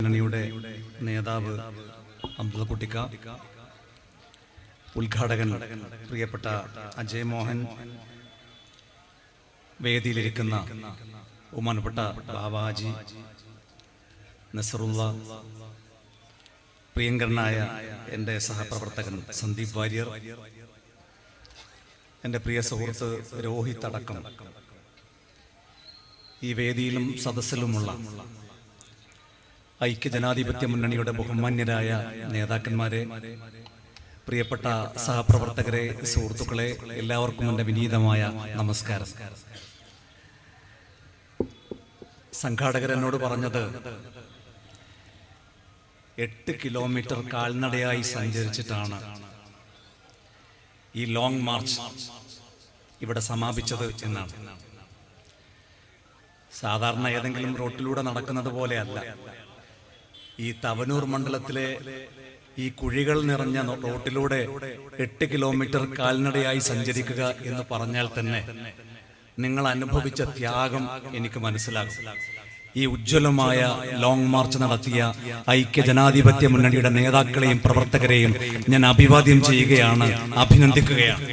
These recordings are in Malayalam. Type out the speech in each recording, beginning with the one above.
മുന്നണിയുടെ നേതാവ് അബ്ദുൽ കുട്ടിക്ക, ഉദ്ഘാടകൻ പ്രിയപ്പെട്ട അജയ് മോഹൻ, വേദിയിലിരിക്കുന്ന ബഹുമാനപ്പെട്ട ബാവാജി, നസറുള്ള, പ്രിയങ്കരനായ എൻ്റെ സഹപ്രവർത്തകൻ സന്ദീപ് വാര്യർ, എൻ്റെ പ്രിയ സുഹൃത്ത് രോഹിത് അടക്കം ഈ വേദിയിലും സദസ്സിലുമുള്ള ഐക്യജനാധിപത്യ മുന്നണിയുടെ ബഹുമാന്യരായ നേതാക്കന്മാരെ, പ്രിയപ്പെട്ട സഹപ്രവർത്തകരെ, സുഹൃത്തുക്കളെ, എല്ലാവർക്കും എൻ്റെ വിനീതമായ നമസ്കാരം. സംഘാടകർ എന്നോട് പറഞ്ഞത് 8 കിലോമീറ്റർ കാൽനടയായി സഞ്ചരിച്ചിട്ടാണ് ഈ ലോങ് മാർച്ച് ഇവിടെ സമാപിച്ചത് എന്നാണ്. സാധാരണ ഏതെങ്കിലും റോട്ടിലൂടെ നടക്കുന്നത് പോലെയല്ല. ഈ തവനൂർ മണ്ഡലത്തിലെ ഈ കുഴികൾ നിറഞ്ഞ റോട്ടിലൂടെ 8 കിലോമീറ്റർ കാൽനടയായി സഞ്ചരിക്കുക എന്ന് പറഞ്ഞാൽ തന്നെ നിങ്ങൾ അനുഭവിച്ച ത്യാഗം എനിക്ക് മനസ്സിലാകും. ഈ ഉജ്ജ്വലമായ ലോങ് മാർച്ച് നടത്തിയ ഐക്യജനാധിപത്യ മുന്നണിയുടെ നേതാക്കളെയും പ്രവർത്തകരെയും ഞാൻ അഭിവാദ്യം ചെയ്യുകയാണ്, അഭിനന്ദിക്കുകയാണ്.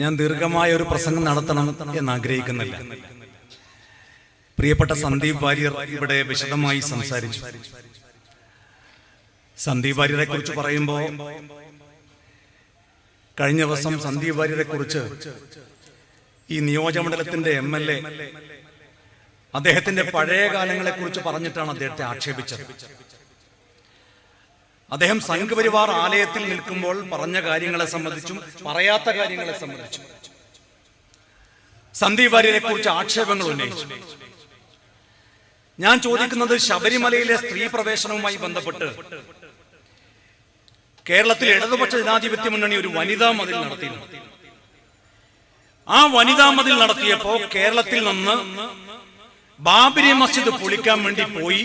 ഞാൻ ദീർഘമായ ഒരു പ്രസംഗം നടത്തണം എന്ന് ആഗ്രഹിക്കുന്നില്ല. പ്രിയപ്പെട്ട സന്ദീപ് വാര്യർ ഇവിടെ വിശദമായി സംസാരിച്ചു. സന്ദീപ് വാര്യരെ കുറിച്ച് പറയുമ്പോൾ, കഴിഞ്ഞ ദിവസം സന്ദീപ് വാര്യരെ കുറിച്ച് ഈ നിയോജകമണ്ഡലത്തിന്റെ MLA അദ്ദേഹത്തിന്റെ പഴയ കാലങ്ങളെ കുറിച്ച് പറഞ്ഞിട്ടാണ് അദ്ദേഹത്തെ ആക്ഷേപിച്ചത്. അദ്ദേഹം സംഘപരിവാർ ആലയത്തിൽ നിൽക്കുമ്പോൾ പറഞ്ഞ കാര്യങ്ങളെ സംബന്ധിച്ചും പറയാത്ത കാര്യങ്ങളെ സംബന്ധിച്ചും സന്ദീപ് വാര്യരെ കുറിച്ച് ആക്ഷേപങ്ങൾ ഉന്നയിച്ചു. ഞാൻ ചോദിക്കുന്നത്, ശബരിമലയിലെ സ്ത്രീ പ്രവേശനവുമായി ബന്ധപ്പെട്ട് കേരളത്തിൽ ഇടതുപക്ഷ ജനാധിപത്യ മുന്നണി ഒരു വനിതാ മതിൽ നടത്തിയിരുന്നു. ആ വനിതാ മതിൽ നടത്തിയപ്പോ കേരളത്തിൽ നിന്ന് ബാബരി മസ്ജിദ് പൊളിക്കാൻ വേണ്ടി പോയി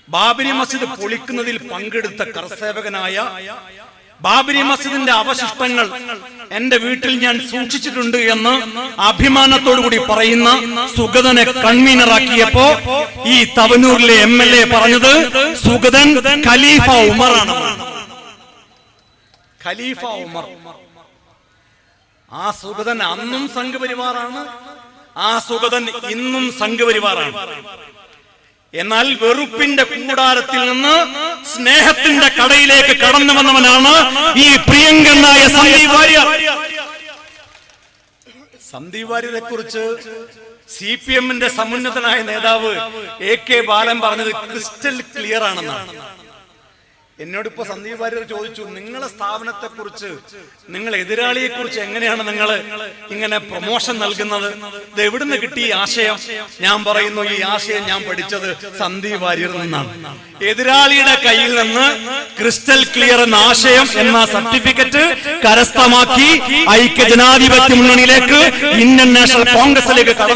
ബാബരി മസ്ജിദ് പൊളിക്കുന്നതിൽ പങ്കെടുത്ത കർസേവകനായ, ബാബരി മസ്ജിദിന്റെ അവശിഷ്ടങ്ങൾ എന്റെ വീട്ടിൽ ഞാൻ സൂക്ഷിച്ചിട്ടുണ്ട് എന്ന് അഭിമാനത്തോടുകൂടി പറയുന്ന സുഗതനെ കൺവീനറാക്കിയപ്പോ ഈ തവനൂരിലെ MLA പറഞ്ഞത് സുഗതൻ ഖലീഫ ഉമറാണ്. ഖലീഫ ഉമർ. ആ സുഗതൻ അന്നും സംഘപരിവാറാണ്, ആ സുഗതൻ ഇന്നും സംഘപരിവാറാണ്. എന്നാൽ വെറുപ്പിന്റെ കൂടാരത്തിൽ നിന്ന് സ്നേഹത്തിന്റെ കടയിലേക്ക് കടന്നു വന്നവനാണ് ഈ പ്രിയങ്കരനായ സന്ദീപ് വാര്യർ. സന്ദീപ് വാര്യരെ കുറിച്ച് CPM-ന്റെ സമുന്നതനായ നേതാവ് AK ബാലൻ പറഞ്ഞത് ക്രിസ്റ്റൽ ക്ലിയർ ആണെന്നാണ്. എന്നോടിപ്പോ സന്ദീപ് വാര്യർ ചോദിച്ചു, നിങ്ങളെ സ്ഥാപനത്തെ കുറിച്ച്, നിങ്ങൾ എതിരാളിയെ കുറിച്ച് എങ്ങനെയാണ് നിങ്ങൾ ഇങ്ങനെ പ്രൊമോഷൻ നൽകുന്നത്? ഇത് എവിടുന്ന് കിട്ടി ഈ ആശയം? ഞാൻ പറയുന്നു, ഈ ആശയം ഞാൻ പഠിച്ചത് സന്ദീപ് വാര്യരിൽ നിന്നാണ്. എതിരാളിയുടെ കയ്യിൽ നിന്ന് ക്രിസ്റ്റൽ ക്ലിയർ എന്ന ആശയം എന്ന സർട്ടിഫിക്കറ്റ് കരസ്ഥമാക്കി ഐക്യജനാധിപത്യ മുന്നണിയിലേക്ക്, ഇന്ത്യൻ നാഷണൽ കോൺഗ്രസിലേക്ക് കടന്നു